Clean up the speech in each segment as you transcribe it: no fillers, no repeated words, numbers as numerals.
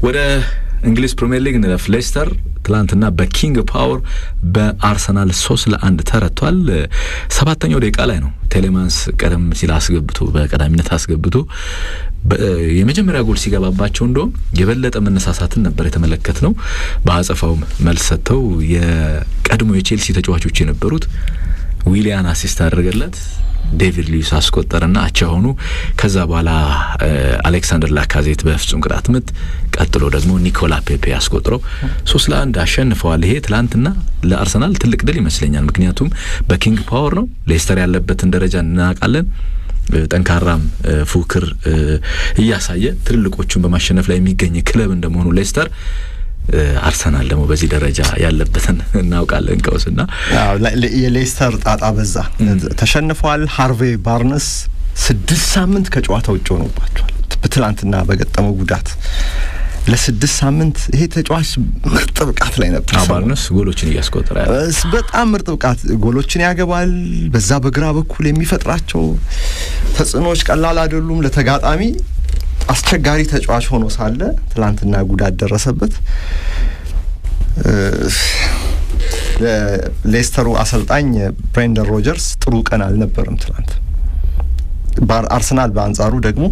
ወደ እንግሊዝ ፕሪሚየር ሊግ ነፍ ሌስተር ትላንትና በኪንግ ፓወር በአርሰናል 3-1 ተረቷል። 7ኛው ደቂቃ ላይ ነው ቴሌማንስ ቀደም ሲል አስገብቶ በቀዳሚነት አስገብቶ የመጀመሪያ ጎል ሲገባባቸው እንደው የበለጠ መነሳሳትን ነበር የተመለከተው። በአጸፋው መልስ ሰጥተው የቀድሞ የቼልሲ ተጫዋቾች የነበሩት ዊሊያን አሲስት አደረገለት፣ ዴቪድ ሉዊስ አስቆጠረና አቻ ሆኑ። ከዛ በኋላ አሌክሳንደር ላካዜት በፍጹም ቅጣት ምት፣ ቀጥሎ ደግሞ ኒኮላ ፔፔ አስቆጥረው 3-1 አሸንፈዋል። ይሄ ትላንትና ለአርሰናል ትልቅ ድል ይመስለኛል። ምክንያቱም በኪንግ ፓወር ነው፣ ሌስተር ያለበትን ደረጃ እናውቃለን። ጠንካራም ፉክር እያሳየ ትልልቆቹን በማሸነፍ ላይ የሚገኝ ክለብ እንደመሆኑ ሌስተር አርሰናል ደግሞ በዚህ ደረጃ ያለበትን እናውቃለን። ቀውስና የሌስተር ጣጣ በዛ ተሸንፈዋል። ሃርቬ ባርነስ 6 ሳምንት ከጨዋታ ውጭ ሆኖባቸዋል በትላንትና በገጠመው ጉዳት። ለ6 ሳምንት ይሄ ተጫዋች ምርጥ ብቃት ላይ ነበር። ባርነስ ጎሎችን እያስቆጠረ በጣም ምርጥ ብቃት ጎሎችን ያገባል። በዛ በግራ በኩል የሚፈጥራቸው ተጽዕኖዎች ቀላል አይደሉም። ለተጋጣሚ አስቸጋሪ ተጫዋች ሆኖ ሳለ ትላንትና ጉዳት ደረሰበት። ሌስተሩ አሰልጣኝ ብሬንደን ሮጀርስ ጥሩ ቀን አልነበረም ትላንት። አርሰናል በአንጻሩ ደግሞ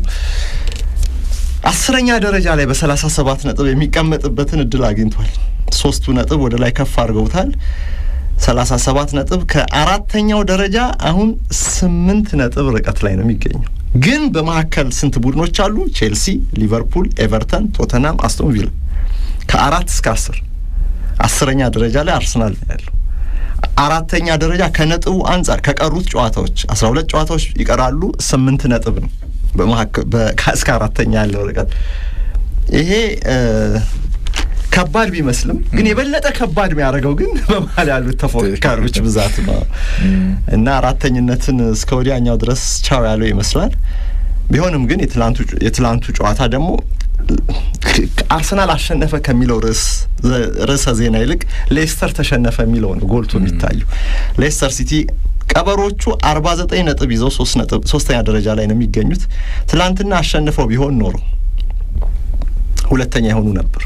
10ኛ ደረጃ ላይ በ37 ነጥብ የሚቀመጥበትን እድል አግኝቷል። 3 ነጥብ ወደ ላይ ከፍ አድርገውታል። 37 ነጥብ ከአራተኛው ደረጃ አሁን 8 ነጥብ ርቀት ላይ ነው የሚገኘው። ግን በመሐከል ስንት ቡድኖች አሉ? ቼልሲ፣ ሊቨርፑል፣ ኤቨርተን፣ ቶተንሃም፣ አስቶን ቪላ ከ4 እስከ 10ኛ ደረጃ ላይ አርሰናል ያለው። 4ኛ ደረጃ ከነጥቡ አንጻር ከቀሩት ጨዋታዎች 12 ጨዋታዎች ይቀራሉ። 8 ነጥብ ነው በመሐከል እስከ 4ኛ ያለው ርቀት። ይሄ ከባድ ቢመስልም ግን የበለጠ ከባድ የሚያደርገው ግን በመሃል ያሉት ተፎካካሪዎች ብዛት ነው እና አራተኝነትን እስከ ወዲያኛው ድረስ ቻው ያለው ይመስላል። ቢሆንም ግን የትላንቱ ጨዋታ ደግሞ አርሰናል አሸነፈ ከሚለው ርዕሰ ዜና ይልቅ ሌስተር ተሸነፈ የሚለው ነው ጎልቶ የሚታየው። ሌስተር ሲቲ ቀበሮቹ 49 ነጥብ ይዘው 3ኛ ደረጃ ላይ ነው የሚገኙት። ትላንትና አሸንፈው ቢሆን ኖሮ ሁለተኛ ይሆኑ ነበር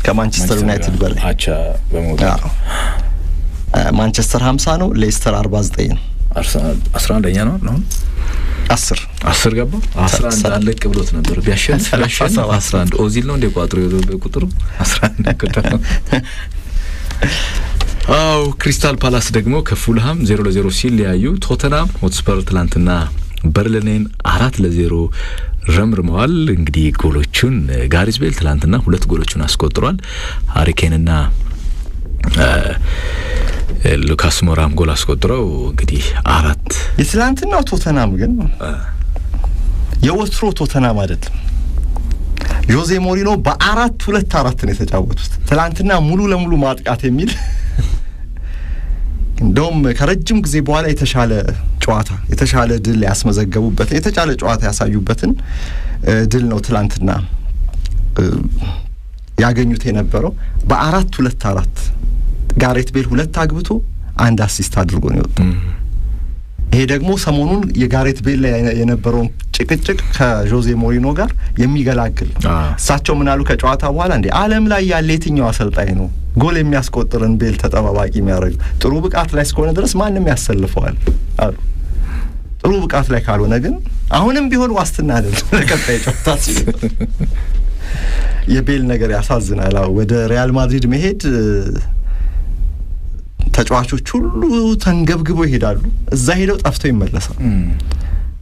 ከማንቸስተር ዩናይትድ በላይ አቻ በመውጣት። ማንቸስተር 50 ነው፣ ሌስተር 49 ነው። አርሰናል 11ኛ ነው ነው 10 ገባ 11 አለቅ ብሎት ነበር ቢያሸንፍ 11 ኦዚል ነው እንደ ቋጥሮ ቁጥሩ 11 ከተማ። ክሪስታል ፓላስ ደግሞ ከፉልሃም 0-0 ሲለያዩ፣ ቶተንሃም ሆትስፐር ትላንትና በርሊንን 4-0 ረምርመዋል። እንግዲህ ጎሎቹን ጋሪስ ቤል ትላንትና 2 ጎሎቹን አስቆጥሯል። ሃሪኬንና ሉካስ ሞራም ጎል አስቆጥረው እንግዲህ 4 የትላንትናው ቶተንሃም ግን የወትሮ ቶተንሃም አይደለም። ጆዜ ሞሪኖ በ4-2-4 ነው የተጫወቱት። ትላንትና ሙሉ ለሙሉ ማጥቃት የሚል እንደውም ከረጅም ጊዜ በኋላ የተሻለ ጨዋታ የተሻለ ድል ያስመዘገቡበት የተሻለ ጨዋታ ያሳዩበትን ድል ነው ትላንትና ያገኙት የነበረው። በ4-2-4 ጋሬት ቤል 2 አግብቶ 1 አሲስት አድርጎ ነው የወጣው። ይሄ ደግሞ ሰሞኑን የጋሬት ቤል ላይ የነበረውን ጭቅጭቅ ከጆዜ ሞሪኖ ጋር የሚገላግል። እሳቸው ምን አሉ ከጨዋታ በኋላ? እንዴ ዓለም ላይ ያለ የትኛው አሰልጣኝ ነው ጎል የሚያስቆጥርን ቤል ተጠባባቂ የሚያደርግ? ጥሩ ብቃት ላይ እስከሆነ ድረስ ማንም ያሰልፈዋል አሉ። ጥሩ ብቃት ላይ ካልሆነ ግን አሁንም ቢሆን ዋስትና አይደለም ለቀጣይ ጨዋታ ሲል የቤል ነገር ያሳዝናል። ወደ ሪያል ማድሪድ መሄድ ተጫዋቾች ሁሉ ተንገብግበው ይሄዳሉ። እዛ ሄደው ጠፍተው ይመለሳሉ።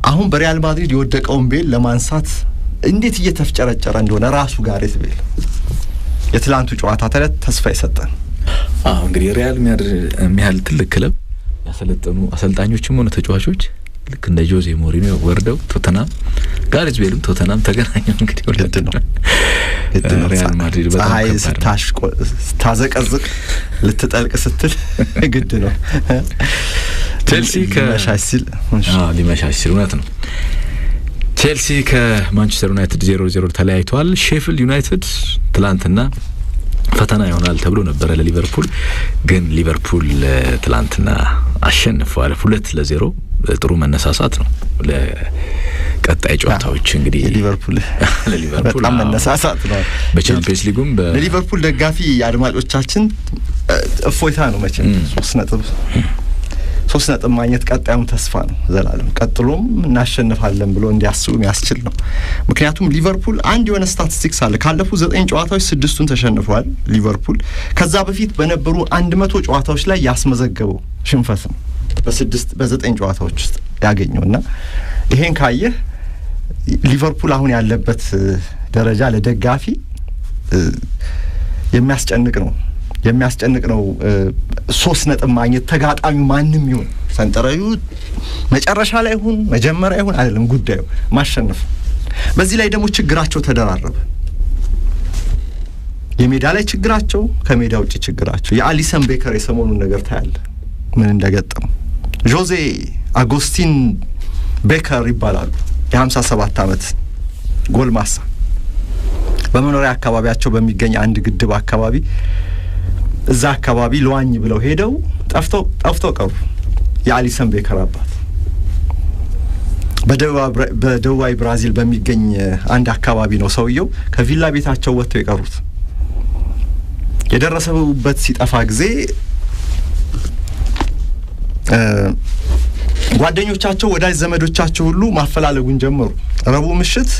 አሁን በሪያል ማድሪድ የወደቀውን ቤል ለማንሳት እንዴት እየተፍጨረጨረ እንደሆነ ራሱ ጋሬት ቤል የትላንቱ ጨዋታ ተስፋ ይሰጣል። እንግዲህ ሪያል የሚያህል ትልቅ ክለብ ያሰለጠኑ አሰልጣኞችም ሆነ ተጫዋቾች ልክ እንደ ጆዜ ሞሪኖ ወርደው ቶተንሃም ጋሬት ቤልም ቶተንሃም ተገናኙ። እንግዲህ ወለድ ነው ሪያል ማድሪድ በጣም ታዘቀዝቅ ልትጠልቅ ስትል ግድ ነው። ቼልሲ ሊመሻሽ ሲል እውነት ነው። ቼልሲ ከማንቸስተር ዩናይትድ 0-0 ተለያይቷል። ሼፊልድ ዩናይትድ ትላንትና ፈተና ይሆናል ተብሎ ነበር ለሊቨርፑል፣ ግን ሊቨርፑል ትላንትና አሸንፏል 2-0። ጥሩ መነሳሳት ነው ቀጣይ ጨዋታዎች እንግዲህ ሊቨርፑል በጣም መነሳሳት ነው በቻምፒየንስ ሊጉም በሊቨርፑል ደጋፊ አድማጮቻችን እፎይታ ነው መቼም 3 ነጥብ ማግኘት ቀጣዩን ተስፋ ነው ዘላለም ቀጥሎም እናሸንፋለን ብሎ እንዲያስቡ የሚያስችል ነው ምክንያቱም ሊቨርፑል አንድ የሆነ ስታቲስቲክስ አለ ካለፉት 9 ጨዋታዎች 6ቱን ተሸንፏል ሊቨርፑል ከዛ በፊት በነበሩ 100 ጨዋታዎች ላይ ያስመዘገበው ሽንፈት ነው በ9 ጨዋታዎች ውስጥ ያገኘውና ይሄን ካየ ሊቨርፑል አሁን ያለበት ደረጃ ለደጋፊ የሚያስጨንቅ ነው 3 ነጥብ ማግኘት ተጋጣሚ ማንንም ይሁን ሰንጠረዡ መጨረሻ ላይ ይሁን መጀመሪያ ይሁን አይደለም ጉዳዩ ማሸነፍ በዚህ ላይ ደግሞ ችግራቸው ተደራረበ የሜዳ ላይ ችግራቸው ከሜዳ ውጪ ችግራቸው የአሊሰን ቤከር የሰሞኑን ነገር ታያለ ምን እንደገጠመው ጆዜ አጎስቲን ቤከር ይባላሉ የ57 ዓመት ጎልማሳ በመኖሪያ አካባቢያቸው በሚገኝ አንድ ግድብ አካባቢ እዛ አካባቢ ለዋኝ ብለው ሄደው ጠፍተው ቀሩ የአሊሰን ቤከር አባት በደቡባዊ ብራዚል በሚገኝ አንድ አካባቢ ነው ሰውየው ከቪላ ቤታቸው ወጥተው የቀሩት የደረሰበት ሲጠፋ ጊዜ ጓደኞቻቸው ወዳጅ ዘመዶቻቸው ሁሉ ማፈላለጉን ጀመሩ ረቡዕ ምሽት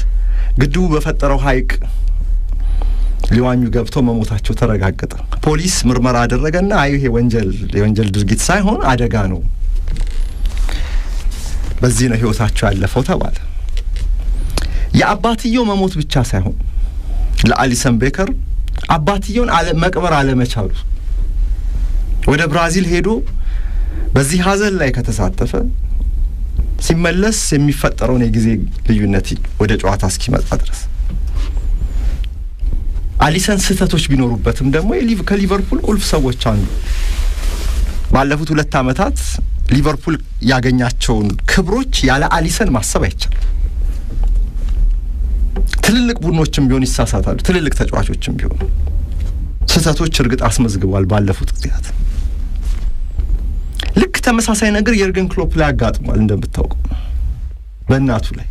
ግድቡ በፈጠረው ሐይቅ ሊዋኙ ገብተው መሞታቸው ተረጋገጠ ፖሊስ ምርመራ አደረገና ይሄ የወንጀል ድርጊት ሳይሆን አደጋ ነው በዚህ ነው ህይወታቸው ያለፈው ተባለ የአባትየው መሞት ብቻ ሳይሆን ለአሊሰን ቤከር አባትየውን መቅበር አለመቻሉ ወደ ብራዚል ሄዶ በዚህ ሀዘን ላይ ከተሳተፈ ሲመለስ የሚፈጠረው የጊዜ ልዩነት ወደ ጨዋታ እስኪመጣ ድረስ አሊሰን ስህተቶች ቢኖሩበትም ደግሞ ከሊቨርፑል ቁልፍ ሰዎች አንዱ ባለፉት 2 ዓመታት ሊቨርፑል ያገኛቸውን ክብሮች ያለ አሊሰን ማሰብ አይቻልም ትልልቅ ቡድኖችም ቢሆን ይሳሳታሉ ትልልቅ ተጫዋቾችም ቢሆን ስህተቶች እርግጥ አስመዝግቧል ባለፉት ጊዜያት ልክ ተመሳሳይ ነገር የርገን ክሎፕ ላይ አጋጥሟል እንደምታውቀው በእናቱ ላይ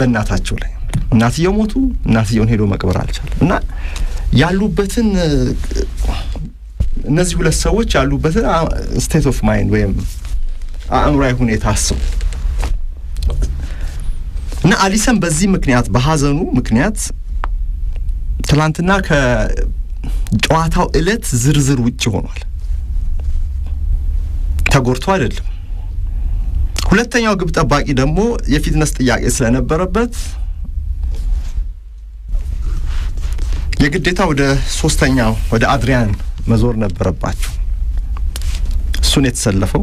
በእናታቸው ላይ እናትየው ሞቱ እናትየውን ሄዶ መቅበር አልቻለም እና ያሉበትን እነዚህ ሁለት ሰዎች ያሉበትን ስቴት ኦፍ ማይንድ ወይም አእምሮአዊ ሁኔታ አስቡ እና አሊሰን በዚህ ምክንያት በሐዘኑ ምክንያት ትላንትና ከጨዋታው እለት ዝርዝር ውጪ ሆኗል ተጎርቶ አይደለም ሁለተኛው ግብ ጠባቂ ደግሞ የፊትነስ ጥያቄ ስለነበረበት የግዴታ ወደ 3ኛው ወደ አድሪያን መዞር ነበረባቸው እሱን የተሰለፈው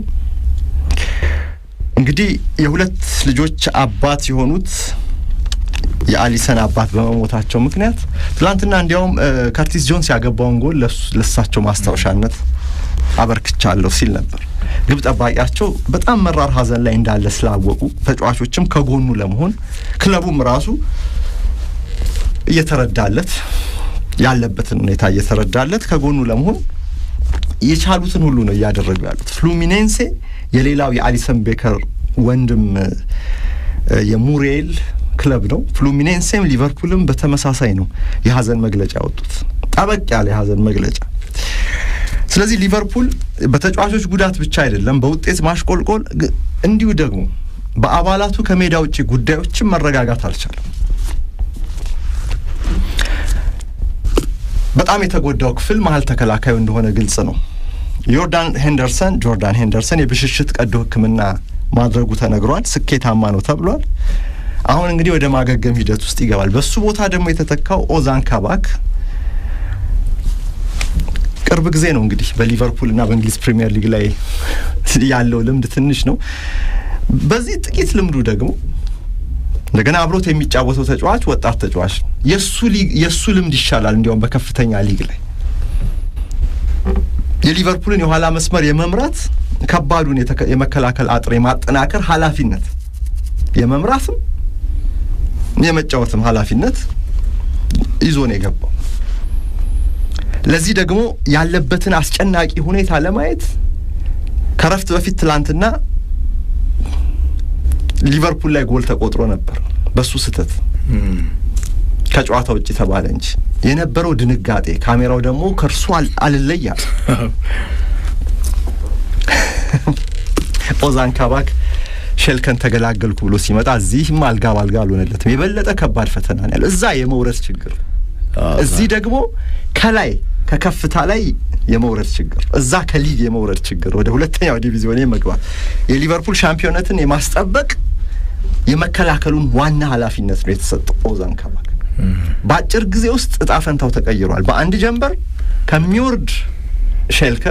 እንግዲህ የሁለት ልጆች አባት የሆኑት የአሊሰን አባት በመሞታቸው ምክንያት ትላንትና እንዲያውም ካርቲስ ጆንስ ያገባውን ጎል ለሳቸው ማስታወሻነት አበርክቻለሁ ሲል ነበር ግብ ጠባቂያቸው በጣም መራር ሐዘን ላይ እንዳለ ስላወቁ ተጫዋቾችም ከጎኑ ለመሆን ክለቡም ራሱ እየተረዳለት ያለበትን ሁኔታ እየተረዳለት ከጎኑ ለመሆን የቻሉትን ሁሉ ነው ያደረጉ ያሉት ፍሉሚኔንሴ የሌላው የአሊሰን ቤከር ወንድም የሙሬል ክለብ ነው ፍሉሚኔንሴም ሊቨርፑልም በተመሳሳይ ነው የሐዘን መግለጫ ያወጡት ጠበቅ ያለ የሐዘን መግለጫ ስለዚህ ሊቨርፑል በተጫዋቾች ጉዳት ብቻ አይደለም በውጤት ማሽቆልቆል እንዲሁ ደግሞ በአባላቱ ከሜዳ ውጪ ጉዳዮችም መረጋጋት አልቻለም በጣም የተጎዳው ክፍል መሃል ተከላካዩ እንደሆነ ግልጽ ነው ጆርዳን ሄንደርሰን የብሽሽት ቀዶ ሕክምና ማድረጉ ተነግሯል ስኬታማ ነው ተብሏል አሁን እንግዲህ ወደ ማገገም ሂደት ውስጥ ይገባል በሱ ቦታ ደግሞ የተተካው ኦዛን ካባክ ቅርብ ጊዜ ነው እንግዲህ በሊቨርፑል እና በእንግሊዝ ፕሪሚየር ሊግ ላይ ያለው ልምድ ትንሽ ነው በዚህ ጥቂት ልምዱ ደግሞ እንደገና አብሮት የሚጫወተው ተጫዋች ወጣት ተጫዋች የሱ ልምድ ይሻላል እንዲያውም በከፍተኛ ሊግ ላይ የሊቨርፑልን የኋላ መስመር የመምራት ከባዱን የመከላከል አጥር የማጠናከር ኃላፊነት የመምራትም የመጫወትም ኃላፊነት ይዞ ነው የገባው ለዚህ ደግሞ ያለበትን አስጨናቂ ሁኔታ ለማየት ከረፍት በፊት ትላንትና ሊቨርፑል ላይ ጎል ተቆጥሮ ነበር በሱ ስህተት ከጨዋታ ውጪ ተባለ እንጂ የነበረው ድንጋጤ ካሜራው ደግሞ ከርሱ አልለያ ኦዛን ካባክ ሼልከን ተገላገልኩ ብሎ ሲመጣ እዚህም አልጋ አልሆነለትም። የበለጠ ከባድ ፈተና ነው ያለው። እዛ የመውረድ ችግር፣ እዚህ ደግሞ ከላይ ከከፍታ ላይ የመውረድ ችግር፣ እዛ ከሊግ የመውረድ ችግር፣ ወደ ሁለተኛው ዲቪዚዮን የመግባት የሊቨርፑል ሻምፒዮንነትን የማስጠበቅ የመከላከሉን ዋና ኃላፊነት ነው የተሰጠው ኦዛን ካባክ። በአጭር ጊዜ ውስጥ እጣ ፈንታው ተቀይሯል። በአንድ ጀንበር ከሚወርድ ሼልከ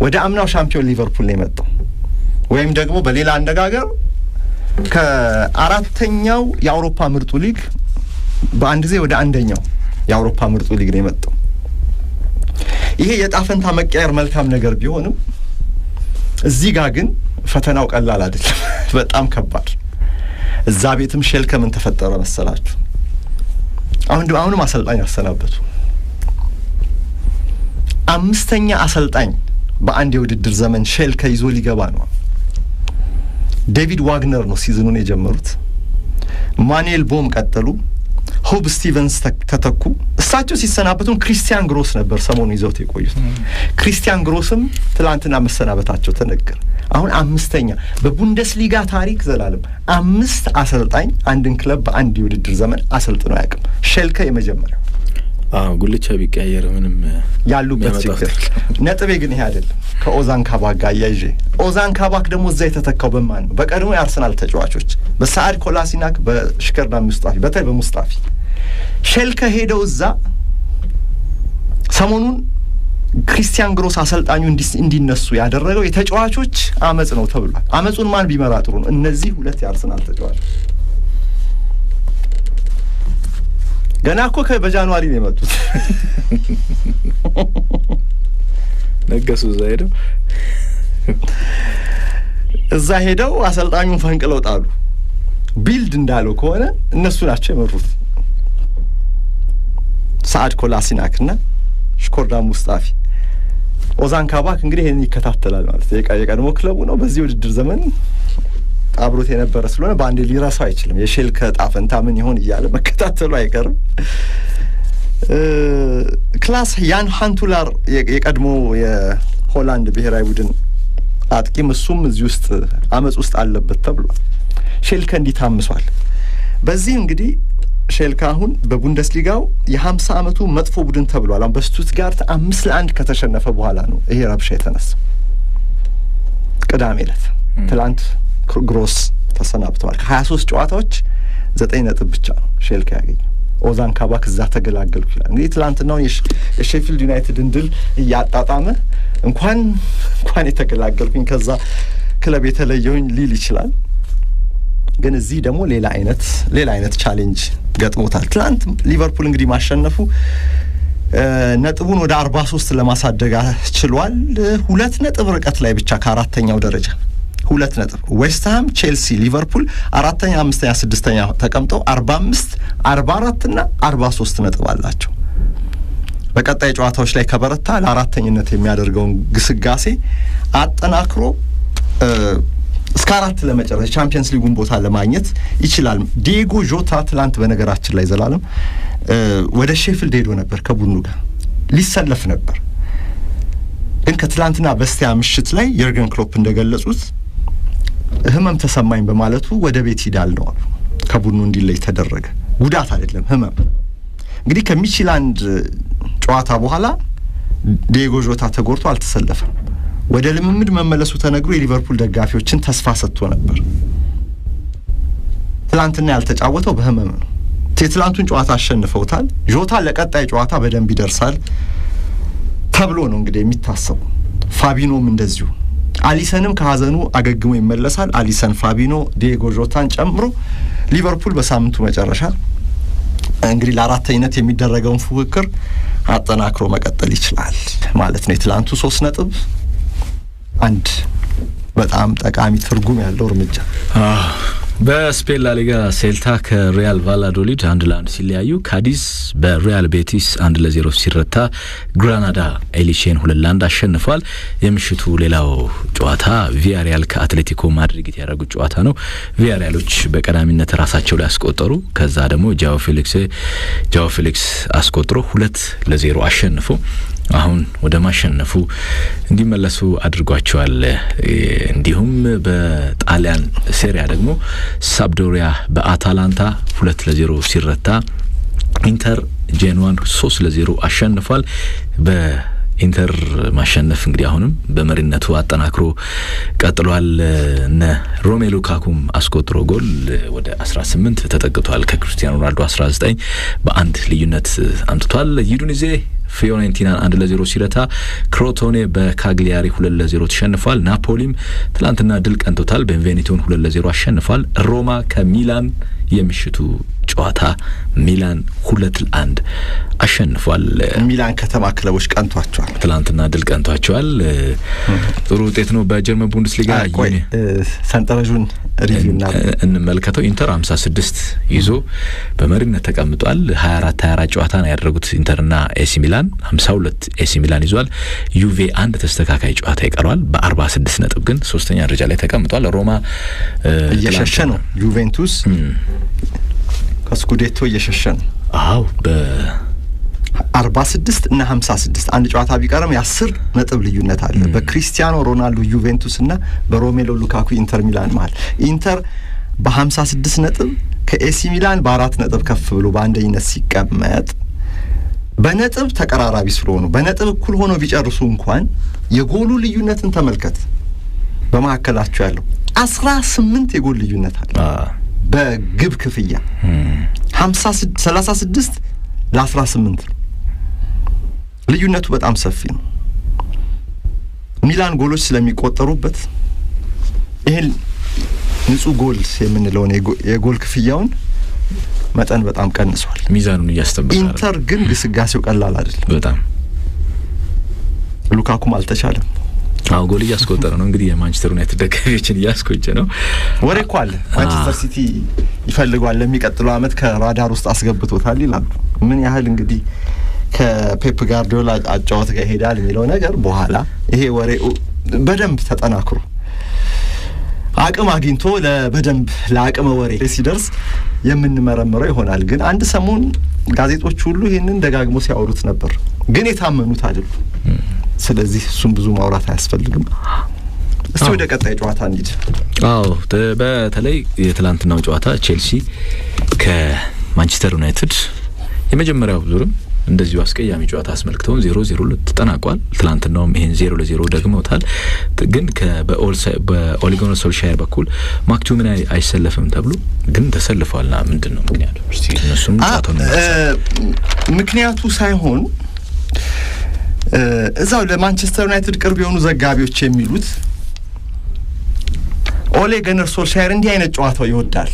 ወደ አምናው ሻምፒዮን ሊቨርፑል ነው የመጣው። ወይም ደግሞ በሌላ አነጋገር ከአራተኛው የአውሮፓ ምርጡ ሊግ በአንድ ጊዜ ወደ አንደኛው የአውሮፓ ምርጡ ሊግ ነው የመጣው። ይሄ የእጣ ፈንታ መቀየር መልካም ነገር ቢሆንም እዚህ ጋር ግን ፈተናው ቀላል አይደለም፣ በጣም ከባድ። እዛ ቤትም ሼልከ ምን ተፈጠረ መሰላችሁ? አሁንም አሰልጣኝ አሰናበቱ። አምስተኛ አሰልጣኝ በአንድ የውድድር ዘመን ሼልከ ይዞ ሊገባ ነው። ዴቪድ ዋግነር ነው ሲዝኑን የጀመሩት። ማኑኤል ቦም ቀጠሉ። ሆብ ስቲቨንስ ተተኩ። እሳቸው ሲሰናበቱን ክሪስቲያን ግሮስ ነበር ሰሞኑ ይዘውት የቆዩት። ክሪስቲያን ግሮስም ትላንትና መሰናበታቸው ተነገረ። አሁን አምስተኛ በቡንደስሊጋ ታሪክ ዘላለም 5 አሰልጣኝ አንድን ክለብ በአንድ የውድድር ዘመን አሰልጥነው አያውቅም። ሼልከ የመጀመሪያው። ጉልቻ ቢቀየር ምንም ያሉበት ችግር። ነጥቤ ግን ይሄ አይደለም። ከኦዛን ካባክ ጋር ያይዤ ኦዛን ካባክ ደግሞ እዛ የተተካው በማን ነው? በቀድሞ የአርሰናል ተጫዋቾች በሳዓድ ኮላሲናክ፣ በሽከርዳም ሙስጣፊ፣ በተለይ በሙስጣፊ። ሼልከ ሄደው እዛ ሰሞኑን ክሪስቲያን ግሮስ አሰልጣኙ እንዲነሱ ያደረገው የተጫዋቾች አመጽ ነው ተብሏል። አመጹን ማን ቢመራ ጥሩ ነው? እነዚህ ሁለት የአርሰናል ተጫዋቾች ገና እኮ በጃንዋሪ ነው የመጡት። ነገሱ እዛ ሄደው አሰልጣኙን ፈንቅለው ጣሉ። ቢልድ እንዳለው ከሆነ እነሱ ናቸው የመሩት። ሳዓድ ኮላሲናክና ሽኮርዳም ሙስጣፊ። ኦዛን ካባክ እንግዲህ ይሄን ይከታተላል ማለት የቀድሞ ክለቡ ነው። በዚህ ውድድር ዘመን አብሮት የነበረ ስለሆነ በአንዴ ሊረሳው አይችልም። የሼልከ ዕጣ ፈንታ ምን ይሆን እያለ መከታተሉ አይቀርም። ክላስ ያን ሃንቱላር የቀድሞ የሆላንድ ብሔራዊ ቡድን አጥቂም እሱም እዚህ ውስጥ አመጽ ውስጥ አለበት ተብሏል። ሼልከ እንዲታምሷል። በዚህ እንግዲህ ሼልከ አሁን በቡንደስሊጋው የ50 ዓመቱ መጥፎ ቡድን ተብሏል። አሁን በስቱትጋርት 5-1 ከተሸነፈ በኋላ ነው ይሄ ረብሻ የተነሳው። ቅዳሜ ዕለት ትላንት ግሮስ ተሰናብተዋል። ከ23 ጨዋታዎች 9 ነጥብ ብቻ ነው ሼልከ ያገኘው። ኦዛን ካባክ እዛ ተገላገልኩ ይላል። እንግዲህ ትላንትናውን የሼፊልድ ዩናይትድን ድል እያጣጣመ እንኳን የተገላገልኩኝ ከዛ ክለብ የተለየውኝ ሊል ይችላል። ግን እዚህ ደግሞ ሌላ አይነት ቻሌንጅ ገጥሞታል። ትላንት ሊቨርፑል እንግዲህ ማሸነፉ ነጥቡን ወደ 43 ለማሳደግ ችሏል። 2 ነጥብ ርቀት ላይ ብቻ ከአራተኛው ደረጃ 2 ነጥብ። ዌስትሃም፣ ቼልሲ፣ ሊቨርፑል 4ኛ፣ 5ኛ፣ 6ኛ ተቀምጠው 45፣ 44 እና 43 ነጥብ አላቸው። በቀጣይ ጨዋታዎች ላይ ከበረታ ለአራተኝነት የሚያደርገውን ግስጋሴ አጠናክሮ እስከ 4 ለመጨረስ ቻምፒየንስ ሊጉን ቦታ ለማግኘት ይችላል። ዲዬጎ ጆታ ትላንት በነገራችን ላይ ዘላለም ወደ ሼፊልድ ሄዶ ነበር ከቡድኑ ጋር ሊሰለፍ ነበር። ግን ከትላንትና በስቲያ ምሽት ላይ የርገን ክሎፕ እንደገለጹት ህመም ተሰማኝ በማለቱ ወደ ቤት ሂዳል ነው ከቡድኑ እንዲለይ ተደረገ። ጉዳት አይደለም ህመም። እንግዲህ ከሚችላንድ ጨዋታ በኋላ ዲዬጎ ጆታ ተጎድቶ አልተሰለፈም። ወደ ልምምድ መመለሱ ተነግሮ የሊቨርፑል ደጋፊዎችን ተስፋ ሰጥቶ ነበር። ትላንትና ያልተጫወተው በህመም ነው። ትላንቱን ጨዋታ አሸንፈውታል። ጆታ ለቀጣይ ጨዋታ በደንብ ይደርሳል ተብሎ ነው እንግዲህ የሚታሰበው። ፋቢኖም እንደዚሁ። አሊሰንም ከሀዘኑ አገግሞ ይመለሳል። አሊሰን፣ ፋቢኖ፣ ዲዬጎ ጆታን ጨምሮ ሊቨርፑል በሳምንቱ መጨረሻ እንግዲህ ለአራተኝነት የሚደረገውን ፉክክር አጠናክሮ መቀጠል ይችላል ማለት ነው። የትላንቱ 3 ነጥብ አንድ በጣም ጠቃሚ ትርጉም ያለው እርምጃ። በስፔን ላሊጋ ሴልታ ከሪያል ቫላዶሊድ 1-1 ሲለያዩ ካዲዝ በሪያል ቤቲስ 1-0 ሲረታ ግራናዳ ኤሊቼን 2-1 አሸንፏል። የምሽቱ ሌላው ጨዋታ ቪያሪያል ከአትሌቲኮ ማድሪድ ያደረጉት ጨዋታ ነው። ቪያሪያሎች በቀዳሚነት ራሳቸው ላይ አስቆጠሩ። ከዛ ደግሞ ጃኦ ፌሊክስ አስቆጥሮ 2-0 አሸንፎ አሁን ወደ ማሸነፉ እንዲመለሱ አድርጓቸዋል። እንዲሁም በጣሊያን ሴሪያ ደግሞ ሳምፕዶሪያ በአታላንታ 2-0 ሲረታ ኢንተር ጄኖዋን 3-0 አሸንፏል። በኢንተር ማሸነፍ እንግዲህ አሁንም በመሪነቱ አጠናክሮ ቀጥሏል። እነ ሮሜሉ ሉካኩም አስቆጥሮ ጎል ወደ 18 ተጠግቷል። ከክርስቲያኖ ሮናልዶ 19 በአንድ ልዩነት አምጥቷል። ዩዲኔዜ ፊዮሬንቲናን 1-0 ሲረታ ክሮቶኔ በካግሊያሪ 2-0 ተሸንፏል። ናፖሊም ትላንትና ድል ቀንቶታል። ቤንቬኒቶን 2-0 አሸንፏል። ሮማ ከሚላን የምሽቱ ጨዋታ ሚላን 2-1 አሸንፏል። ሚላን ከተማ ክለቦች ቀንቷቸዋል። ትላንትና ድል ቀንቷቸዋል። ጥሩ ውጤት ነው። በጀርመን ቡንደስሊጋ ሰንጠረዡን ሪቪውና እንመልከተው። ኢንተር 56 ይዞ በመሪነት ተቀምጧል። 24 ጨዋታ ነው ያደረጉት ኢንተርና ኤሲ ሚላን 52 ኤሲ ሚላን ይዟል። ዩቬ አንድ ተስተካካይ ጨዋታ ይቀራል። በ46 ነጥብ ግን ሶስተኛ ደረጃ ላይ ተቀምጧል። ሮማ እየሸሸ ነው። ዩቬንቱስ ከስኩዴቶ እየሸሸ ነው። አዎ በ46 እና 56 አንድ ጨዋታ ቢቀርም የ10 ነጥብ ልዩነት አለ በክሪስቲያኖ ሮናልዶ ዩቬንቱስ እና በሮሜሎ ሉካኩ ኢንተር ሚላን ማለት። ኢንተር በ56 ነጥብ ከኤሲ ሚላን በ4 ነጥብ ከፍ ብሎ በአንደኝነት ሲቀመጥ በነጥብ ተቀራራቢ ስለሆኑ በነጥብ እኩል ሆኖ ቢጨርሱ እንኳን የጎሉ ልዩነትን ተመልከት። በመካከላቸው ያለው 18 የጎል ልዩነት አለ በግብ ክፍያ 36 ለ18 ልዩነቱ በጣም ሰፊ ነው። ሚላን ጎሎች ስለሚቆጠሩበት ይሄን ንጹህ ጎል የምንለውን የጎል ክፍያውን መጠን በጣም ቀንሷል። ሚዛኑን እያስተበረ ኢንተር ግን ግስጋሴው ቀላል አይደለም። በጣም ሉካኩም አልተቻለም። አው ጎል እያስቆጠረ ነው። እንግዲህ የማንቸስተር ዩናይትድ ደጋፊዎችን እያስቆጨ ነው። ወሬ እኮ አለ ማንቸስተር ሲቲ ይፈልጋል ለሚቀጥለው አመት ከራዳር ውስጥ አስገብቶታል ይላሉ። ምን ያህል እንግዲህ ከፔፕ ጋርዲዮላ አጫወት ጋር ሄዳል የሚለው ነገር በኋላ ይሄ ወሬ በደንብ ተጠናክሮ አቅም አግኝቶ በደንብ ለአቅም ወሬ ሲደርስ የምንመረምረው ይሆናል። ግን አንድ ሰሞን ጋዜጦች ሁሉ ይሄንን ደጋግሞ ሲያወሩት ነበር፣ ግን የታመኑት አይደሉም። ስለዚህ እሱም ብዙ ማውራት አያስፈልግም። እስቲ ወደ ቀጣይ ጨዋታ እንሂድ። በተለይ የትላንትናው ጨዋታ ቼልሲ ከማንቸስተር ዩናይትድ የመጀመሪያው ዙርም እንደዚሁ አስቀያሚ ጨዋታ አስመልክተው 0-0 ተጠናቋል። ትላንትናውም ይሄን 0-0 ደግመውታል። ግን በኦሊጎኖ ሶልሻየር በኩል ማክቶሚናይ አይሰለፍም ተብሎ ግን ተሰልፏልና ምንድነው ምክንያቱ? እስቲ እነሱም ጨዋታው ምክንያቱ ሳይሆን እዛው ለማንቸስተር ዩናይትድ ቅርብ የሆኑ ዘጋቢዎች የሚሉት ኦሌ ገነር ሶልሻየር እንዲህ አይነት ጨዋታው ይወዳል።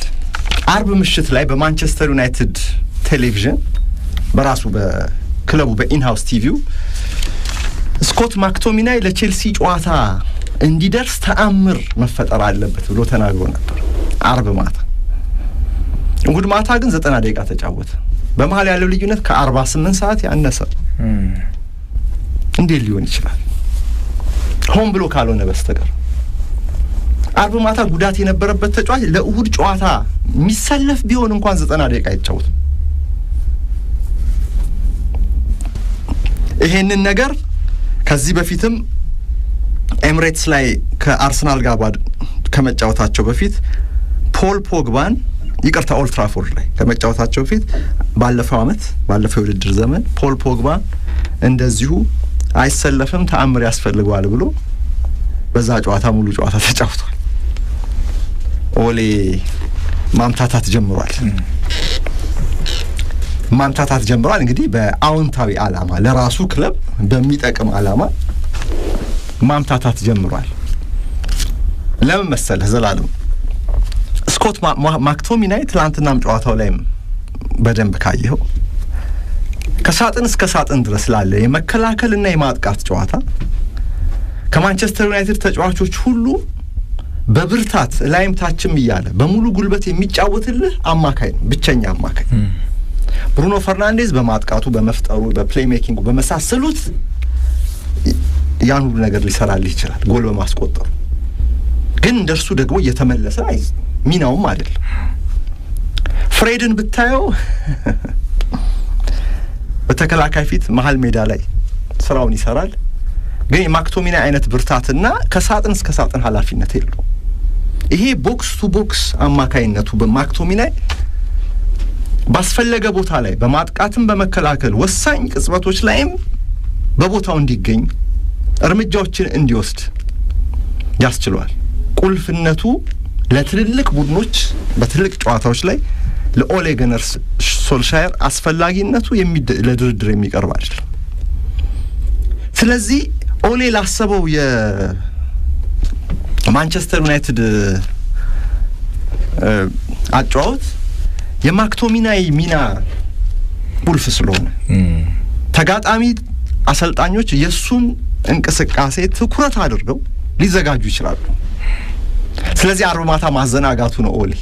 አርብ ምሽት ላይ በማንቸስተር ዩናይትድ ቴሌቪዥን በራሱ በክለቡ በኢንሃውስ ቲቪው ስኮት ማክቶሚናይ ለቼልሲ ጨዋታ እንዲደርስ ተአምር መፈጠር አለበት ብሎ ተናግሮ ነበር። አርብ ማታ እሁድ ማታ ግን 90 ደቂቃ ተጫወተ። በመሃል ያለው ልዩነት ከ48 ሰዓት ያነሰ እንዴት ሊሆን ይችላል? ሆን ብሎ ካልሆነ በስተቀር አርብ ማታ ጉዳት የነበረበት ተጫዋች ለእሁድ ጨዋታ የሚሰለፍ ቢሆን እንኳን 90 ደቂቃ አይጫወትም። ይሄንን ነገር ከዚህ በፊትም ኤምሬትስ ላይ ከአርሰናል ጋር ከመጫወታቸው በፊት ፖል ፖግባን ይቅርታ ኦልድ ትራፎርድ ላይ ከመጫወታቸው በፊት ባለፈው ውድድር ዘመን ፖል ፖግባ እንደዚሁ አይሰለፍም ተአምር ያስፈልገዋል ብሎ በዛ ጨዋታ ሙሉ ጨዋታ ተጫውቷል። ኦሌ ማምታታት ጀምሯል። እንግዲህ በአውንታዊ ዓላማ ለራሱ ክለብ በሚጠቅም ዓላማ ማምታታት ጀምሯል። ለምን መሰለህ ዘላለም ስኮት ማክቶሚናይ ትላንትናም ጨዋታው ላይ በደንብ ካየው ከሳጥን እስከ ሳጥን ድረስ ላለ የመከላከልና የማጥቃት ጨዋታ ከማንቸስተር ዩናይትድ ተጫዋቾች ሁሉ በብርታት ላይም ታችም ይያለ በሙሉ ጉልበት የሚጫወትልህ አማካይ ነው ብቸኛ አማካይ ብሩኖ ፈርናንዴዝ በማጥቃቱ በመፍጠሩ በፕሌይ ሜኪንጉ በመሳሰሉት ያን ሁሉ ነገር ሊሰራልህ ይችላል ጎል በማስቆጠሩ ግን እንደርሱ ደግሞ የተመለሰ ሚናውም አይደለም ፍሬድን ብታየው በተከላካይ ፊት መሃል ሜዳ ላይ ስራውን ይሰራል ግን የማክቶሚና አይነት ብርታትና ከሳጥን እስከ ሳጥን ኃላፊነት የለው ይሄ ቦክስ ቱ ቦክስ አማካይነቱ በማክቶሚና ባስፈለገ ቦታ ላይ በማጥቃትም በመከላከል ወሳኝ ቅጽበቶች ላይም በቦታው እንዲገኝ እርምጃዎችን እንዲወስድ ያስችሏል ቁልፍነቱ ለትልልቅ ቡድኖች በትልቅ ጨዋታዎች ላይ ለኦሌ ጉናር ሶልሻየር አስፈላጊነቱ ለድርድር የሚቀርብ አይደለም ስለዚህ ኦሌ ላሰበው የማንቸስተር ዩናይትድ አጫውት የማክቶሚናይ ሚና ቁልፍ ስለሆነ ተጋጣሚ አሰልጣኞች የሱን እንቅስቃሴ ትኩረት አድርገው ሊዘጋጁ ይችላሉ ስለዚህ አርማታ ማዘናጋቱ ነው ኦሌ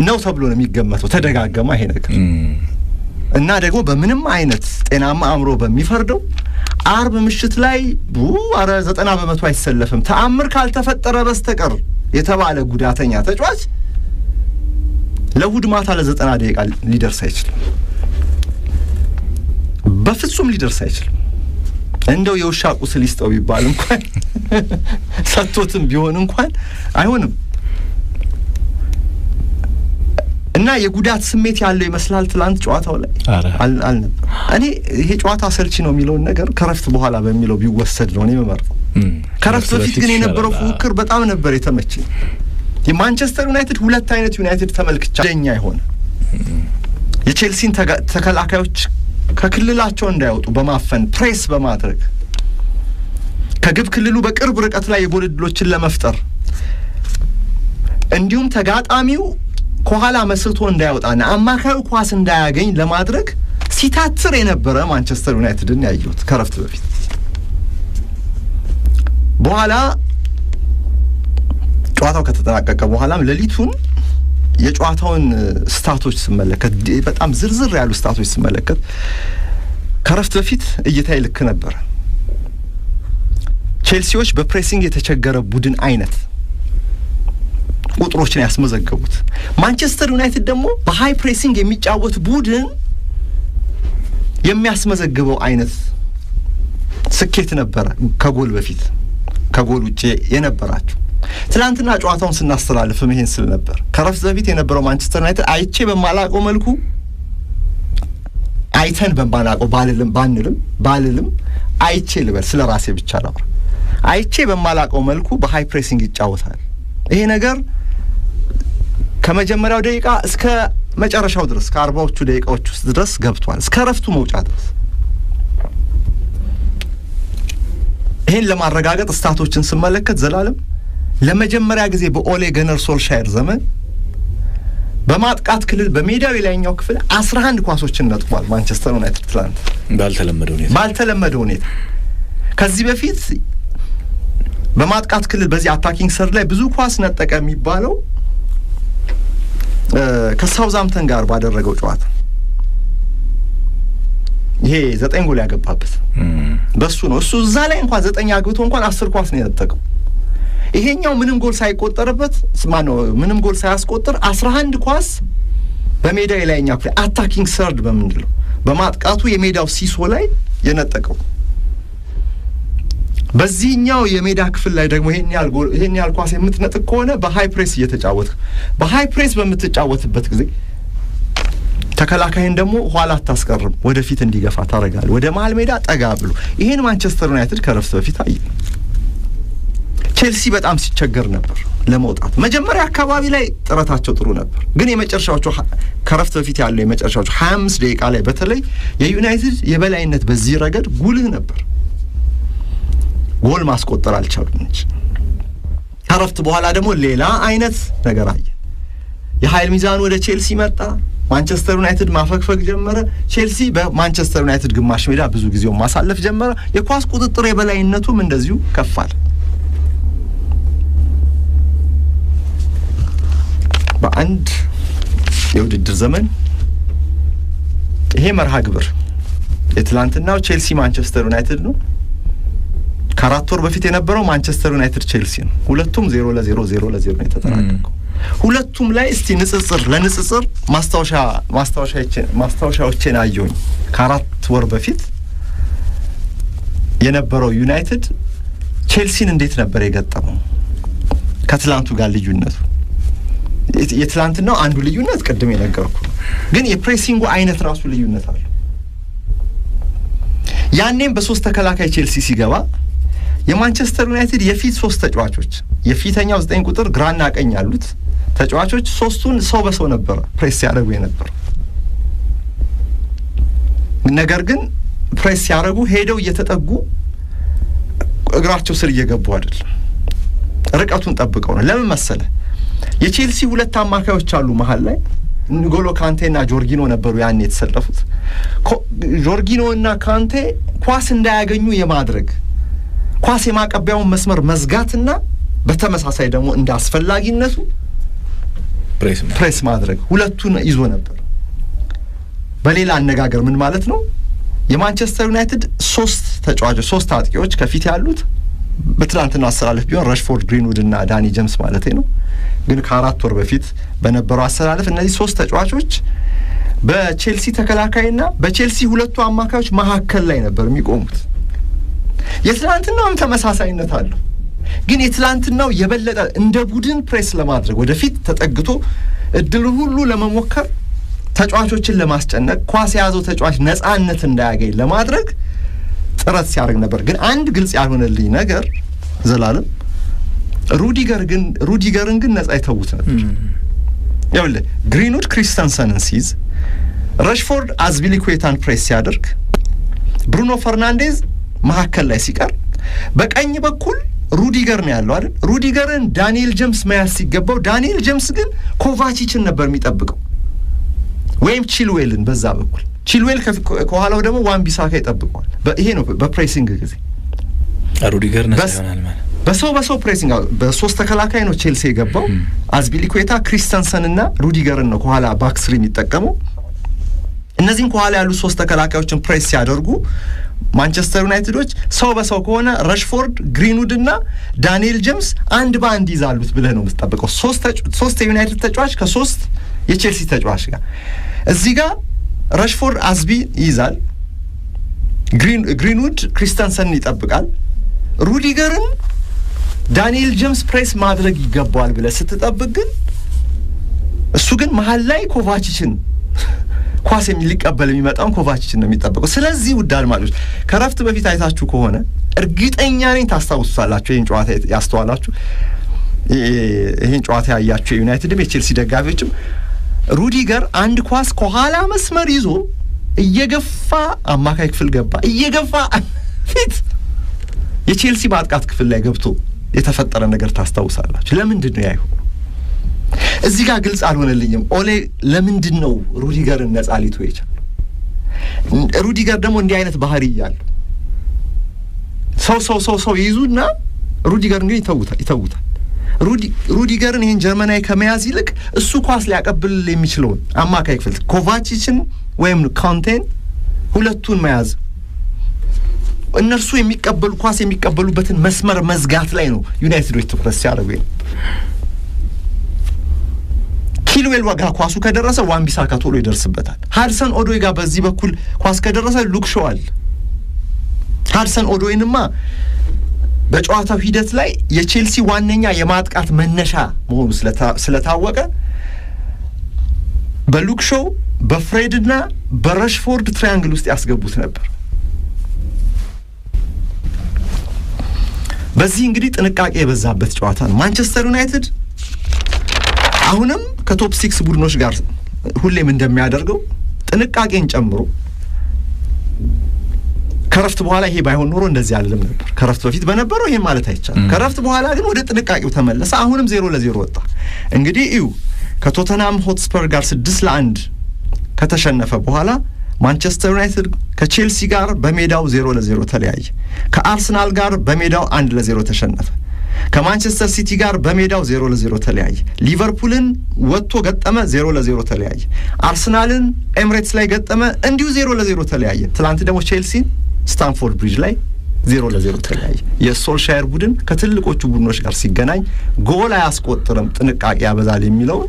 ነው ተብሎ ነው የሚገመተው ተደጋገማ ይሄ ነገር እና ደግሞ በምንም አይነት ጤናማ አምሮ በሚፈርደው አርብ ምሽት ላይ አረ 90% አይሰለፍም ተአምር ካልተፈጠረ በስተቀር የተባለ ጉዳተኛ ተጫዋች ለእሁድ ማታ ለ90 ደቂቃ ሊደርስ አይችልም በፍጹም ሊደርስ አይችልም እንደው የውሻ ቁስል ይስጠው ይባል እንኳን ሰጥቶትም ቢሆን እንኳን አይሆንም እና የጉዳት ስሜት ያለው ይመስላል ትላንት ጨዋታው ላይ አልነበር እኔ ይሄ ጨዋታ ሰልቺ ነው የሚለው ነገር ከረፍት በኋላ በሚለው ቢወሰድ ነው እኔ መመርጠው ከረፍት በፊት ግን የነበረው ፉክክር በጣም ነበር የተመቸኝ የማንቸስተር ዩናይትድ ሁለት አይነት ዩናይትድ ተመልክቻለሁ ይሆነ የቼልሲን ተከላካዮች ከክልላቸው እንዳይወጡ በማፈን ፕሬስ በማድረግ ከግብ ክልሉ በቅርብ ርቀት ላይ የጎል ዕድሎችን ለመፍጠር እንዲሁም ተጋጣሚው ከኋላ መስርቶ እንዳይወጣና አማካዩ ኳስ እንዳያገኝ ለማድረግ ሲታትር የነበረ ማንቸስተር ዩናይትድን ያየሁት ከረፍት በፊት በኋላ ጨዋታው ከተጠናቀቀ በኋላም ሌሊቱን የጨዋታውን ስታቶች ስመለከት በጣም ዝርዝር ያሉ ስታቶች ስመለከት ከረፍት በፊት እይታይ ልክ ነበር ቼልሲዎች በፕሬሲንግ የተቸገረ ቡድን አይነት ቁጥሮችን ያስመዘገቡት ማንቸስተር ዩናይትድ ደግሞ በሃይ ፕሬሲንግ የሚጫወት ቡድን የሚያስመዘግበው አይነት ስኬት ነበር ከጎል በፊት ከጎል ውጪ የነበራቸው ትላንትና ጨዋታውን ስናስተላልፍም ይሄን ስል ነበር ከረፍት በፊት የነበረው ማንቸስተር ዩናይትድ አይቼ በማላቀው መልኩ አይተን በማናቀው ባልልም አይቼ ልበል ስለራሴ ብቻ ነው አይቼ በማላቀው መልኩ በሃይ ፕሬሲንግ ይጫወታል ይሄ ነገር ከመጀመሪያው ደቂቃ እስከ መጨረሻው ድረስ ከ40ዎቹ ደቂቃዎች ውስጥ ድረስ ገብቷል እስከ ረፍቱ መውጫ ድረስ ይሄን ለማረጋገጥ ስታቶችን ስመለከት ዘላለም ለመጀመሪያ ጊዜ በኦሌ ጉናር ሶልሻየር ዘመን በማጥቃት ክልል በሜዳው የላይኛው ክፍል 11 ኳሶችን ነጥቋል ማንቸስተር ዩናይትድ ትላንት ባልተለመደ ሁኔታ ከዚህ በፊት በማጥቃት ክልል በዚህ አታኪንግ ሰርድ ላይ ብዙ ኳስ ነጠቀ የሚባለው ከሳውዛምፕተን ጋር ባደረገው ጨዋታ ይሄ 9 ጎል ያገባበት በሱ ነው እሱ እዛ ላይ እንኳን 9 አግብቶ እንኳን 10 ኳስ ነው የነጠቀው ይሄኛው ምንም ጎል ሳይቆጠርበት ምንም ጎል ሳያስቆጥር 11 ኳስ በሜዳው የላይኛው ክፍል አታኪንግ ሰርድ በመንደለው በማጥቃቱ የሜዳው ሲሶ ላይ የነጠቀው በዚህኛው የሜዳ ክፍል ላይ ደግሞ ይሄን ያህል ኳስ የምትነጥቅ ከሆነ በሃይ ፕሬስ እየተጫወተ በሃይ ፕሬስ በምትጫወትበት ጊዜ ተከላካይን ደግሞ ኋላ አታስቀርም ወደፊት እንዲገፋ ታረጋለህ ወደ መሃል ሜዳ ጠጋ ብሎ ይሄን ማንቸስተር ዩናይትድ ከረፍት በፊት አየ ቼልሲ በጣም ሲቸገር ነበር ለመውጣት መጀመሪያ አካባቢ ላይ ጥረታቸው ጥሩ ነበር ግን የመጨረሻዎቹ ከረፍት በፊት ያለው የመጨረሻዎቹ 25 ደቂቃ ላይ በተለይ የዩናይትድ የበላይነት በዚህ ረገድ ጉልህ ነበር ጎል ማስቆጠር አልቻሉም እንጂ ከረፍት በኋላ ደግሞ ሌላ አይነት ነገር አየ የኃይል ሚዛኑ ወደ ቼልሲ መጣ ማንቸስተር ዩናይትድ ማፈግፈግ ጀመረ ቼልሲ በማንቸስተር ዩናይትድ ግማሽ ሜዳ ብዙ ጊዜው ማሳለፍ ጀመረ የኳስ ቁጥጥር የበላይነቱም እንደዚሁ ከፋል አንድ የውድድር ዘመን ይሄ መርሃ ግብር የትላንትናው ቼልሲ ማንቸስተር ዩናይትድ ነው። ከአራት ወር በፊት የነበረው ማንቸስተር ዩናይትድ ቼልሲ ነው። ሁለቱም 0-0 ነው የተጠናቀቀው። ሁለቱም ላይ እስቲ ለንጽጽር ማስታወሻዎችን አየሁኝ። ከአራት ወር በፊት የነበረው ዩናይትድ ቼልሲን እንዴት ነበር የገጠመው? ከትላንቱ ጋር ልዩነቱ የትላንትናው አንዱ ልዩነት ቅድም የነገርኩ ግን የፕሬሲንጉ አይነት ራሱ ልዩነት አለ። ያኔም በሶስት ተከላካይ ቼልሲ ሲገባ የማንቸስተር ዩናይትድ የፊት ሶስት ተጫዋቾች የፊተኛው 9 ቁጥር ግራና ቀኝ ያሉት ተጫዋቾች ሶስቱን ሰው በሰው ነበር ፕሬስ ያደርጉ የነበር። ነገር ግን ፕሬስ ያደርጉ ሄደው እየተጠጉ እግራቸው ስር እየገቡ አይደለም፣ ርቀቱን ጠብቀው ነው። ለምን መሰለ? የቼልሲ ሁለት አማካዮች አሉ መሃል ላይ ንጎሎ ካንቴና ጆርጊኖ ነበሩ ያኔ የተሰለፉት። ጆርጊኖና ካንቴ ኳስ እንዳያገኙ የማድረግ ኳስ የማቀበያውን መስመር መዝጋትና በተመሳሳይ ደግሞ እንዳስፈላጊነቱ ፕሬስ ማድረግ ሁለቱን ይዞ ነበር። በሌላ አነጋገር ምን ማለት ነው? የማንቸስተር ዩናይትድ ሶስት ተጫዋቾች ሶስት አጥቂዎች ከፊት ያሉት በትላንትናው አሰላለፍ ቢሆን ራሽፎርድ፣ ግሪንውድ እና ዳኒ ጄምስ ማለት ነው። ግን ከአራት ወር በፊት በነበረው አሰላለፍ እነዚህ ሶስት ተጫዋቾች በቼልሲ ተከላካይና በቼልሲ ሁለቱ አማካዮች መካከል ላይ ነበር የሚቆሙት። የትላንትናው ተመሳሳይነት አለው። ግን የትላንትናው የበለጠ እንደ ቡድን ፕሬስ ለማድረግ ወደፊት ተጠግቶ እድሉን ሁሉ ለመሞከር ተጫዋቾችን ለማስጨነቅ ኳስ የያዘው ተጫዋች ነፃነት እንዳያገኝ ለማድረግ ጥረት ሲያደርግ ነበር። ግን አንድ ግልጽ ያልሆነልኝ ነገር ዘላለም ሩዲገርን ግን ነፃ ይተውት ነበር። ይኸውልህ ግሪንውድ ክሪስተንሰንን ሲይዝ፣ ራሽፎርድ አዝፒሊኩዌታን ፕሬስ ሲያደርግ፣ ብሩኖ ፈርናንዴዝ መካከል ላይ ሲቀር፣ በቀኝ በኩል ሩዲገር ነው ያለው አይደል? ሩዲገርን ዳንኤል ጄምስ መያዝ ሲገባው ዳንኤል ጄምስ ግን ኮቫቺችን ነበር የሚጠብቀው ወይም ቺልዌልን በዛ በኩል ቺልዌል ከኋላው ደግሞ ዋንቢሳካ ይጠብቀዋል። ይሄ ነው በፕሬሲንግ ጊዜ ሩዲገር ነፃ ይሆናል ማለት በሰው ፕሬሲንግ በሶስት ተከላካይ ነው ቼልሲ የገባው። አዝፒሊኩዌታ ክሪስተንሰንና ሩዲገርን ነው ከኋላ ባክስሪ የሚጠቀመው። እነዚህን ከኋላ ያሉ ሶስት ተከላካዮችን ፕሬስ ሲያደርጉ ማንቸስተር ዩናይትዶች ሰው በሰው ከሆነ ራሽፎርድ፣ ግሪንውድ እና ዳንኤል ጄምስ አንድ በአንድ ይዛሉት ብለህ ነው የምትጠብቀው። ሶስት የዩናይትድ ተጫዋች ከሶስት የቼልሲ ተጫዋች ጋር እዚህ ጋር ራሽፎርድ አዝቢ ይዛል፣ ግሪንውድ ክሪስተንሰንን ይጠብቃል፣ ሩዲገርን ዳንኤል ጄምስ ፕሬስ ማድረግ ይገባዋል ብለህ ስትጠብቅ ግን እሱ ግን መሀል ላይ ኮቫቺችን ኳስ ሊቀበል የሚመጣውን ኮቫቺችን ነው የሚጠብቀው። ስለዚህ ውድ አድማጮች ከረፍት በፊት አይታችሁ ከሆነ እርግጠኛ ነኝ ታስታውሱታላችሁ፣ ይህን ጨዋታ ያስተዋላችሁ፣ ይህን ጨዋታ ያያችሁ የዩናይትድም የቼልሲ ደጋፊዎችም ሩዲገር አንድ ኳስ ከኋላ መስመር ይዞ እየገፋ አማካይ ክፍል ገባ፣ እየገፋ ፊት የቼልሲ ማጥቃት ክፍል ላይ ገብቶ የተፈጠረ ነገር ታስታውሳላችሁ። ለምንድን ነው ያይሁ? እዚህ ጋር ግልጽ አልሆነልኝም። ኦሌ ለምንድን ነው ሩዲገርን ነፃ ሊተው የቻለው? ሩዲገር ደግሞ እንዲህ አይነት ባህሪ እያለው ሰው ይይዙና ሩዲገር እንግዲህ ይተውታል። ሩዲገርን ይሄን ጀርመናዊ ከመያዝ ይልቅ እሱ ኳስ ሊያቀብል የሚችለውን አማካይ ክፍል ኮቫቺችን ወይም ካንቴን ሁለቱን መያዝ፣ እነርሱ የሚቀበሉ ኳስ የሚቀበሉበትን መስመር መዝጋት ላይ ነው ዩናይትዶች ትኩረት ሲያደርጉ። ቺልዌል ዋጋ ኳሱ ከደረሰ ዋንቢሳካ ቶሎ ይደርስበታል። ሃድሰን ኦዶይ ጋር በዚህ በኩል ኳስ ከደረሰ ሉክሾዋል። ሃድሰን ኦዶይንማ በጨዋታው ሂደት ላይ የቼልሲ ዋነኛ የማጥቃት መነሻ መሆኑ ስለታወቀ በሉክሾው በፍሬድና በራሽፎርድ ትራያንግል ውስጥ ያስገቡት ነበር። በዚህ እንግዲህ ጥንቃቄ የበዛበት ጨዋታ ነው። ማንቸስተር ዩናይትድ አሁንም ከቶፕ 6 ቡድኖች ጋር ሁሌም እንደሚያደርገው ጥንቃቄን ጨምሮ ከረፍት በኋላ ይሄ ባይሆን ኖሮ እንደዚህ አይደለም ነበር። ከረፍት በፊት በነበረው ይሄን ማለት አይቻልም። ከረፍት በኋላ ግን ወደ ጥንቃቄው ተመለሰ። አሁንም 0-0 ወጣ። እንግዲህ ከቶተንሃም ሆትስፐር ጋር 6-1 ከተሸነፈ በኋላ ማንቸስተር ዩናይትድ ከቼልሲ ጋር በሜዳው 0-0 ተለያየ። ከአርሰናል ጋር በሜዳው 1-0 ተሸነፈ። ከማንቸስተር ሲቲ ጋር በሜዳው 0-0 ተለያየ። ሊቨርፑልን ወጥቶ ገጠመ 0-0 ተለያየ። አርሰናልን ኤምሬትስ ላይ ገጠመ እንዲሁ 0-0 ተለያየ። ትላንት ደግሞ ቼልሲን ስታንፎርድ ብሪጅ ላይ 0-0 ተለያየ። የሶልሻየር ቡድን ከትልቆቹ ቡድኖች ጋር ሲገናኝ ጎል አያስቆጥርም ጥንቃቄ ያበዛል የሚለው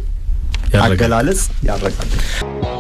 አገላለጽ ያረጋግጣል።